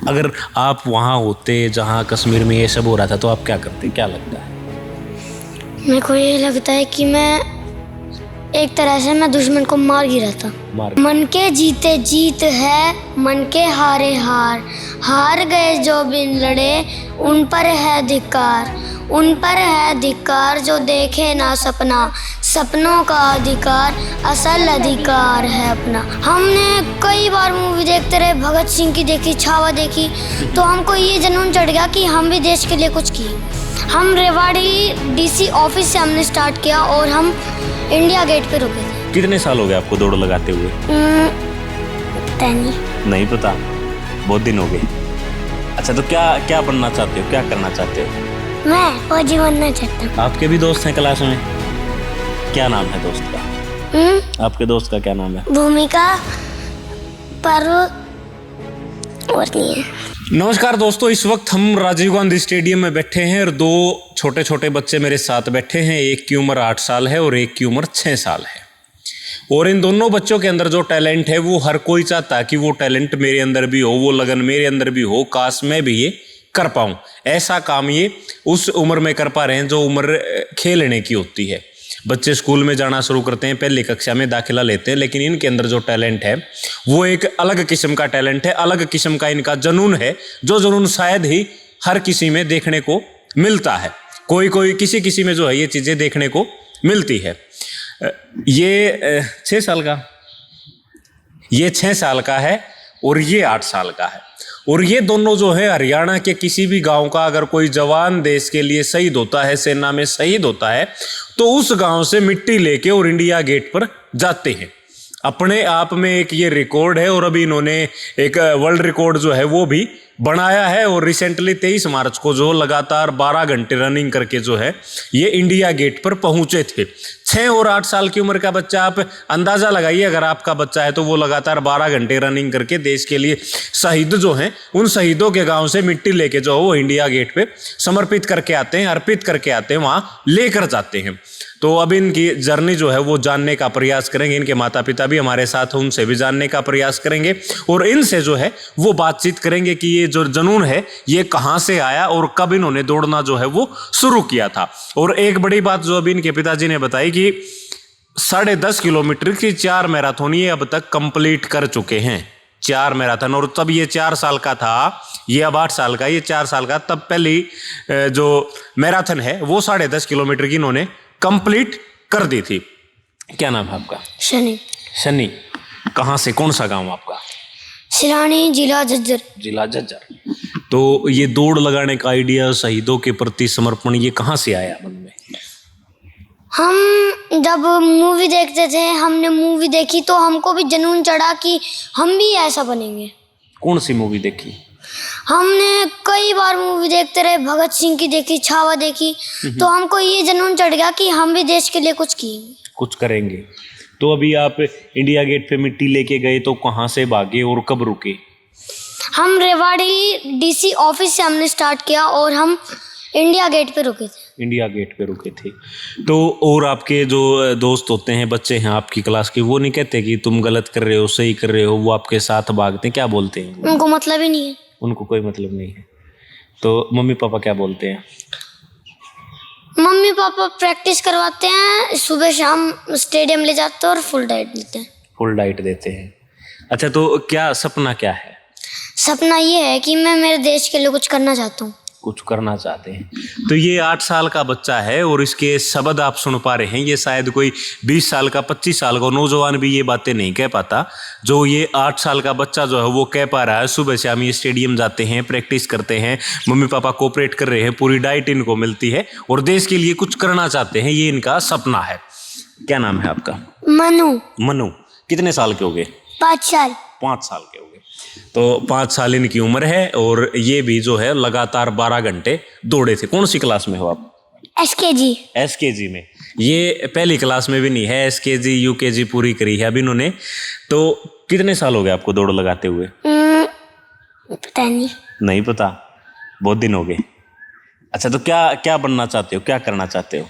अगर आप वहाँ होते जहाँ कश्मीर में ये सब हो रहा था तो आप क्या करते, क्या लगता है? मेरे को ये लगता है कि मैं एक तरह से मैं दुश्मन को मार गिरा था। मन के जीते जीत है, मन के हारे हार, हार गए जो बिन लड़े उन पर है धिक्कार, उन पर है धिक्कार जो देखे ना सपना, सपनों का अधिकार असल अधिकार है अपना। हमने कई बार मूवी देखते रहे, भगत सिंह की देखी, छावा देखी, तो हमको ये जुनून चढ़ गया कि हम भी देश के लिए कुछ किए। हम रेवाड़ी डीसी ऑफिस से हमने स्टार्ट किया और हम इंडिया गेट पे रुके थे। कितने साल हो गए आपको दौड़ लगाते हुए? नहीं पता, बहुत दिन हो गए। अच्छा, तो क्या क्या बनना चाहते हो, क्या करना चाहते हो? मैं फौजी बनना चाहता हूँ। आपके भी दोस्त हैं क्लास में? क्या नाम है दोस्त का? आपके दोस्त का क्या नाम है? भूमिका, पर्व और नहीं है। नमस्कार दोस्तों, इस वक्त हम राजीव गांधी स्टेडियम में बैठे हैं और दो छोटे छोटे बच्चे मेरे साथ बैठे हैं। एक की उम्र 8 साल है और एक की उम्र 6 साल है। और इन दोनों बच्चों के अंदर जो टैलेंट है वो हर कोई चाहता है कि वो टैलेंट मेरे अंदर भी हो, वो लगन मेरे अंदर भी हो, काश मैं भी ये कर पाऊं। ऐसा काम ये उस उम्र में कर पा रहे हैं जो उम्र खेलने की होती है। बच्चे स्कूल में जाना शुरू करते हैं, पहली कक्षा में दाखिला लेते हैं, लेकिन इनके अंदर जो टैलेंट है वो एक अलग किस्म का टैलेंट है, अलग किस्म का इनका जुनून है, जो जुनून शायद ही हर किसी में देखने को मिलता है। कोई कोई किसी किसी में जो है ये चीज़ें देखने को मिलती है। ये 6 साल का, ये 6 साल का है और ये 8 साल का है। और ये दोनों जो है हरियाणा के किसी भी गांव का अगर कोई जवान देश के लिए शहीद होता है, सेना में शहीद होता है, तो उस गांव से मिट्टी लेके और इंडिया गेट पर जाते हैं। अपने आप में एक ये रिकॉर्ड है और अभी इन्होंने एक वर्ल्ड रिकॉर्ड जो है वो भी बनाया है। और रिसेंटली 23 मार्च को जो लगातार 12 घंटे रनिंग करके जो है ये इंडिया गेट पर पहुंचे थे। 6 और 8 साल की उम्र का बच्चा, आप अंदाजा लगाइए अगर आपका बच्चा है तो वो लगातार 12 घंटे रनिंग करके देश के लिए शहीद जो हैं उन शहीदों के गांव से मिट्टी लेके जो वो इंडिया गेट पे समर्पित करके आते हैं, अर्पित करके आते हैं, वहां लेकर जाते हैं। तो अब इनकी जर्नी जो है वो जानने का प्रयास करेंगे। इनके माता पिता भी हमारे साथ, उनसे भी जानने का प्रयास करेंगे और इनसे जो है वो बातचीत करेंगे कि ये जो जुनून है ये कहाँ से आया और कब इन्होंने दौड़ना जो है वो शुरू किया था। और एक बड़ी बात जो अभी इनके पिताजी ने बताई कि 10.5 किलोमीटर की 4 मैराथन ये अब तक कंप्लीट कर चुके हैं। 4 मैराथन, और तब ये 4 साल का था, ये अब 8 साल का, ये 4 साल का। तब पहली जो मैराथन है वो 10.5 किलोमीटर की इन्होंने कंप्लीट कर दी थी। क्या नाम है आपका? शनि। शनि, कहाँ से, कौन सा गांव आपका? सिरानी, जिला झज्जर। जिला झज्जर। तो ये दौड़ लगाने का आइडिया, शहीदों के प्रति समर्पण, ये कहाँ से आया मन में? हम जब मूवी देखते थे, हमने मूवी देखी तो हमको भी जुनून चढ़ा कि हम भी ऐसा बनेंगे। कौन सी मूवी देखी? हमने कई बार मूवी देखते रहे, भगत सिंह की देखी, छावा देखी, तो हमको ये जुनून चढ़ गया कि हम भी देश के लिए कुछ किए, कुछ करेंगे। तो अभी आप इंडिया गेट पे मिट्टी लेके गए तो कहाँ से भागे और कब रुके? हम रेवाड़ी डीसी ऑफिस से हमने स्टार्ट किया और हम इंडिया गेट पे रुके थे। इंडिया गेट पे रुके थे। तो और आपके जो दोस्त होते हैं, बच्चे हैं आपकी क्लास के, वो नहीं कहते कि तुम गलत कर रहे हो, सही कर रहे हो? वो आपके साथ भागते हैं, क्या बोलते हैं? उनको मतलब ही नहीं है। उनको कोई मतलब नहीं है। तो मम्मी पापा क्या बोलते हैं? मम्मी पापा प्रैक्टिस करवाते हैं, सुबह शाम स्टेडियम ले जाते हैं और फुल डाइट देते हैं। फुल डाइट देते हैं। अच्छा, तो क्या सपना क्या है? सपना ये है कि मैं मेरे देश के लिए कुछ करना चाहता हूँ। कुछ करना चाहते हैं। तो ये 8 साल का बच्चा है और इसके शब्द आप सुन पा रहे हैं। ये शायद कोई 20 साल का, 25 साल का नौजवान भी ये बातें नहीं कह पाता जो ये 8 साल का बच्चा जो है वो कह पा रहा है। सुबह शाम ये स्टेडियम जाते हैं, प्रैक्टिस करते हैं, मम्मी पापा कोऑपरेट कर रहे हैं, पूरी डाइट इनको मिलती है और देश के लिए कुछ करना चाहते हैं। ये इनका सपना है। क्या नाम है आपका? मनु। मनु। कितने साल के हो गए? 5 साल। 5 साल के हो गए। तो 5 साल इनकी उम्र है और ये भी जो है लगातार 12 घंटे दौड़े थे। कौन सी क्लास में हो आप? एसकेजी। एसकेजी में। ये पहली क्लास में भी नहीं है, एसकेजी यूकेजी पूरी करी है अभी इन्होंने। तो कितने साल हो गए आपको दौड़ लगाते हुए? पता नहीं पता, बहुत दिन हो गए। अच्छा, तो क्या क्या बनना चाहते हो, क्या करना चाहते हो?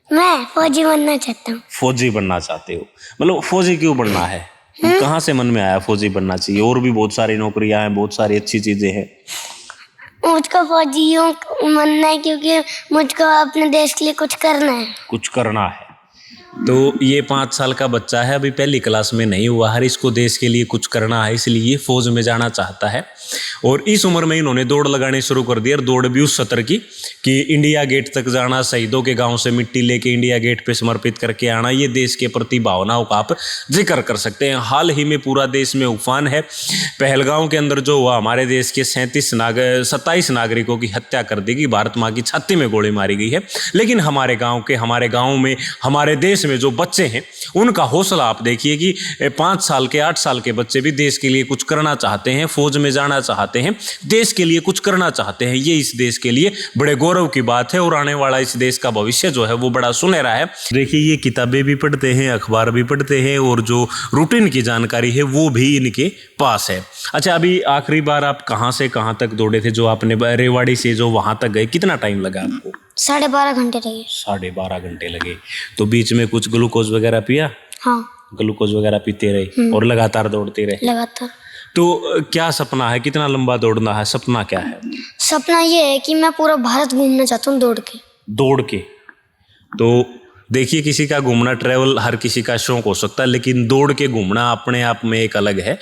मैं फौजी बनना चाहता हूँ। फौजी बनना चाहते हो? मतलब फौजी क्यों बनना है? कहाँ से मन में आया फौजी बनना चाहिए? और भी बहुत सारी नौकरियां हैं, बहुत सारी अच्छी चीजें हैं। मुझको फौजियों बनना है क्योंकि मुझको अपने देश के लिए कुछ करना है। कुछ करना है। तो ये 5 साल का बच्चा है, अभी पहली क्लास में नहीं हुआ है, इसको देश के लिए कुछ करना है, इसलिए ये फौज में जाना चाहता है। और इस उम्र में इन्होंने दौड़ लगानी शुरू कर दी, और दौड़ भी उस सत्र की कि इंडिया गेट तक जाना, शहीदों के गांव से मिट्टी लेके इंडिया गेट पे समर्पित करके आना। ये देश के प्रति भावनाओं का आप जिक्र कर सकते हैं। हाल ही में पूरा देश में उफान है। पहलगांव के अंदर जो हुआ, हमारे देश के 27 नागरिकों की हत्या कर दी गई, भारत माँ की छाती में गोली मारी गई है। लेकिन हमारे गाँव में, हमारे देश में जो बच्चे हैं, उनका हौसला आप देखिए कि 5 साल के 8 साल के बच्चे भी देश के लिए कुछ करना चाहते हैं, फौज में जाना चाहते हैं, देश के लिए कुछ करना चाहते हैं। ये इस देश के लिए बड़े गौरव की बात है, और आने वाला इस देश का भविष्य जो है वो बड़ा सुनहरा है। देखिए, ये किताबें भी पढ़ते हैं, अखबार भी पढ़ते हैं, और जो रूटीन की जानकारी है वो भी इनके पास है। अच्छा, अभी आखिरी बार आप कहाँ से कहाँ तक दौड़े थे? जो आपने रेवाड़ी से जो वहाँ तक गए, कितना टाइम लगा आपको? 12.5 घंटे लगे। 12.5 घंटे लगे। तो बीच में कुछ ग्लूकोज वगैरह पिया? हाँ, ग्लूकोज वगैरह पीते रहे और लगातार दौड़ते रहे। लगातार। तो क्या सपना है? कितना लंबा दौड़ना है? सपना क्या है? सपना ये है कि मैं पूरा भारत घूमना चाहता हूँ दौड़ के। तो देखिए, किसी का घूमना, ट्रैवल हर किसी का शौक हो सकता है, लेकिन दौड़ के घूमना अपने आप में एक अलग है।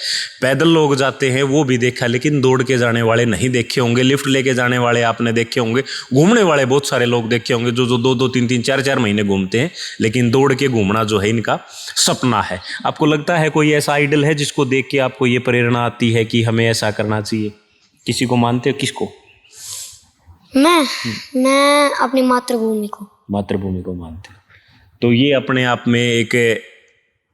पैदल लोग जाते हैं वो भी देखा, लेकिन दौड़ के जाने वाले नहीं देखे होंगे। लिफ्ट लेके जाने वाले आपने देखे होंगे, घूमने वाले बहुत सारे लोग देखे होंगे जो 2-2, 3-3, 4-4 महीने घूमते हैं, लेकिन दौड़ के घूमना जो है इनका सपना है। आपको लगता है कोई ऐसा आइडल है जिसको देख के आपको ये प्रेरणा आती है कि हमें ऐसा करना चाहिए? किसी को मानते हो? किसको? मैं अपनी मातृभूमि को मानते हो। तो ये अपने आप में एक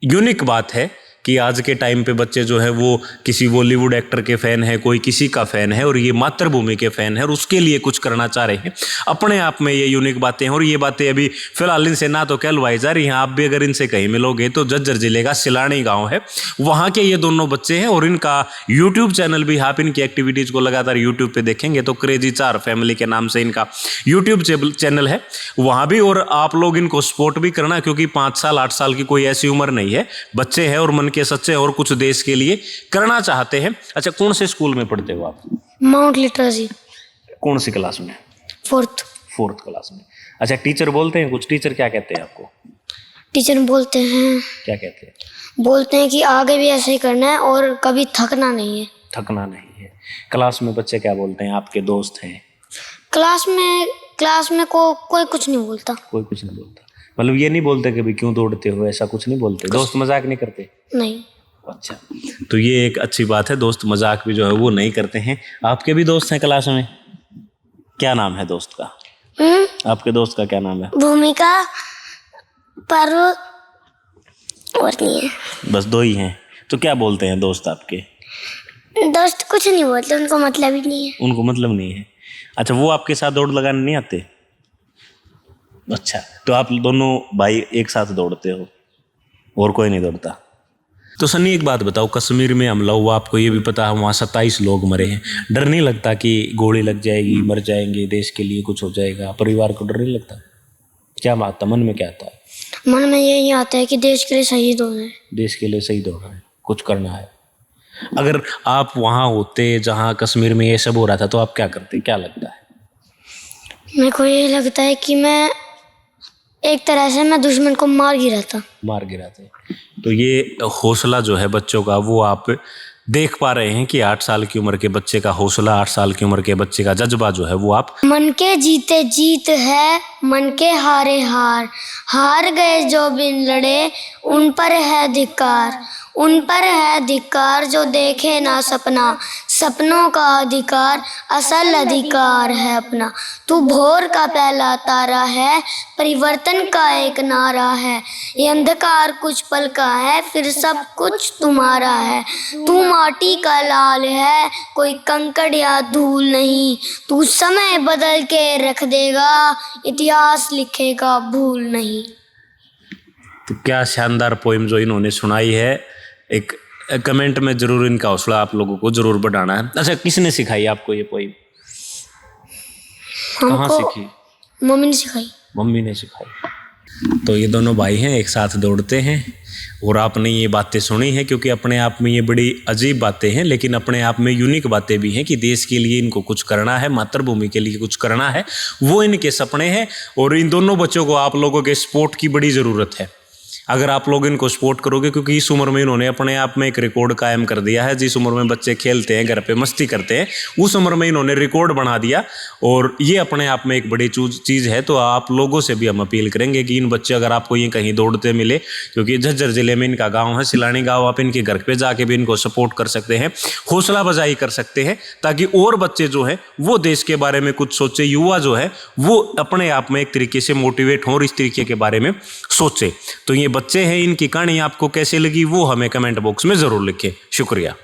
यूनिक बात है कि आज के टाइम पे बच्चे जो है वो किसी बॉलीवुड एक्टर के फैन है, कोई किसी का फैन है, और ये मातृभूमि के फैन है और उसके लिए कुछ करना चाह रहे हैं। अपने आप में ये यूनिक बातें हैं, और ये बातें अभी फिलहाल इनसे ना तो कहलवाई जा रही हैं। आप भी अगर इनसे कहीं मिलोगे तो झज्जर जिले का सिलानी गाँव है, वहाँ के ये दोनों बच्चे हैं, और इनका यूट्यूब चैनल भी, आप इनकी एक्टिविटीज़ को लगातार यूट्यूब पर देखेंगे तो क्रेजी 4 फैमिली के नाम से इनका यूट्यूब चैनल है, वहाँ भी। और आप लोग इनको सपोर्ट भी करना, क्योंकि 5 साल 8 साल की कोई ऐसी उम्र नहीं है, बच्चे हैं और मन के सच्चे और कुछ देश के लिए करना चाहते हैं। अच्छा, कौन से स्कूल में पढ़ते हो आप? Mount literacy. कौन सी क्लास में? 4th क्लास में। अच्छा, टीचर बोलते हैं कुछ? टीचर क्या कहते हैं आपको? टीचर बोलते हैं, क्या कहते हैं? बोलते हैं कि आगे भी ऐसे ही करना है और कभी थकना नहीं है। क्लास में बच्चे क्या बोलते हैं? आपके दोस्त हैं क्लास में कोई कुछ नहीं बोलता। मतलब ये नहीं बोलते कि भाई क्यों दौड़ते हो, ऐसा कुछ नहीं बोलते? दोस्त मजाक नहीं करते? नहीं। अच्छा, तो ये एक अच्छी बात है, दोस्त मजाक भी जो है वो नहीं करते हैं। आपके भी दोस्त हैं क्लास में? क्या नाम है दोस्त का? आपके दोस्त का क्या नाम है? भूमिका, पर्व, और नहीं है। बस 2 ही हैं। तो क्या बोलते हैं दोस्त आपके? दोस्त कुछ नहीं बोलते, उनको मतलब नहीं है। अच्छा, वो आपके साथ दौड़ लगाने नहीं आते? अच्छा, तो आप दोनों भाई एक साथ दौड़ते हो और कोई नहीं दौड़ता? तो सन्नी, एक बात बताओ, कश्मीर में हमला हुआ, आपको ये भी पता है वहाँ 27 लोग मरे हैं। डर नहीं लगता कि गोली लग जाएगी, मर जाएंगे, देश के लिए कुछ हो जाएगा? परिवार को डर नहीं लगता? क्या आता मन में? क्या आता है मन में? यही आता है कि देश के लिए शहीद होना है, कुछ करना है। अगर आप वहाँ होते जहाँ कश्मीर में ये सब हो रहा था, तो आप क्या करते? क्या लगता है? मेरे को ये लगता है कि मैं एक तरह से दुश्मन को मार गिराते। तो ये हौसला जो है बच्चों का, वो आप देख पा रहे हैं कि 8 साल की उम्र के बच्चे का हौसला, 8 साल की उम्र के बच्चे का जज्बा जो है वो आप। मन के जीते जीत है, मन के हारे हार गए जो बिन लड़े, उन पर है धिक्कार जो देखे ना सपनों का अधिकार, असल अधिकार है अपना। तू भोर का पहला तारा है, परिवर्तन का एक नारा है, ये अंधकार कुछ पल का है, फिर सब कुछ तुम्हारा है। तू माटी का लाल है, कोई कंकड़ या धूल नहीं, तू समय बदल के रख देगा, इतिहास लिखेगा भूल नहीं। तो क्या शानदार पोइम जो इन्होंने सुनाई है। एक कमेंट में जरूर इनका हौसला आप लोगों को जरूर बढ़ाना है। अच्छा, किसने सिखाई आपको ये पोइम? कहाँ सीखी? मम्मी ने सिखाई। तो ये दोनों भाई हैं, एक साथ दौड़ते हैं और आपने ये बातें सुनी हैं, क्योंकि अपने आप में ये बड़ी अजीब बातें हैं लेकिन अपने आप में यूनिक बातें भी हैं कि देश के लिए इनको कुछ करना है, मातृभूमि के लिए कुछ करना है, वो इनके सपने हैं। और इन दोनों बच्चों को आप लोगों के सपोर्ट की बड़ी ज़रूरत है। अगर आप लोग इनको सपोर्ट करोगे, क्योंकि इस उम्र में इन्होंने अपने आप में एक रिकॉर्ड कायम कर दिया है। जिस उम्र में बच्चे खेलते हैं, घर पे मस्ती करते हैं, उस उम्र में इन्होंने रिकॉर्ड बना दिया और ये अपने आप में एक बड़ी चीज़ है। तो आप लोगों से भी हम अपील करेंगे कि इन बच्चे अगर आपको ये कहीं दौड़ते मिले, क्योंकि झज्जर जिले में इनका गाँव है सिलानी गाँव, आप इनके घर पर जाके भी इनको सपोर्ट कर सकते हैं, हौसला बजाई कर सकते हैं, ताकि और बच्चे जो हैं वो देश के बारे में कुछ सोचे, युवा जो है वो अपने आप में एक तरीके से मोटिवेट हों और इस तरीके के बारे में सोचे। तो ये बच्चे हैं, इनकी कहानी आपको कैसे लगी वो हमें कमेंट बॉक्स में ज़रूर लिखें। शुक्रिया।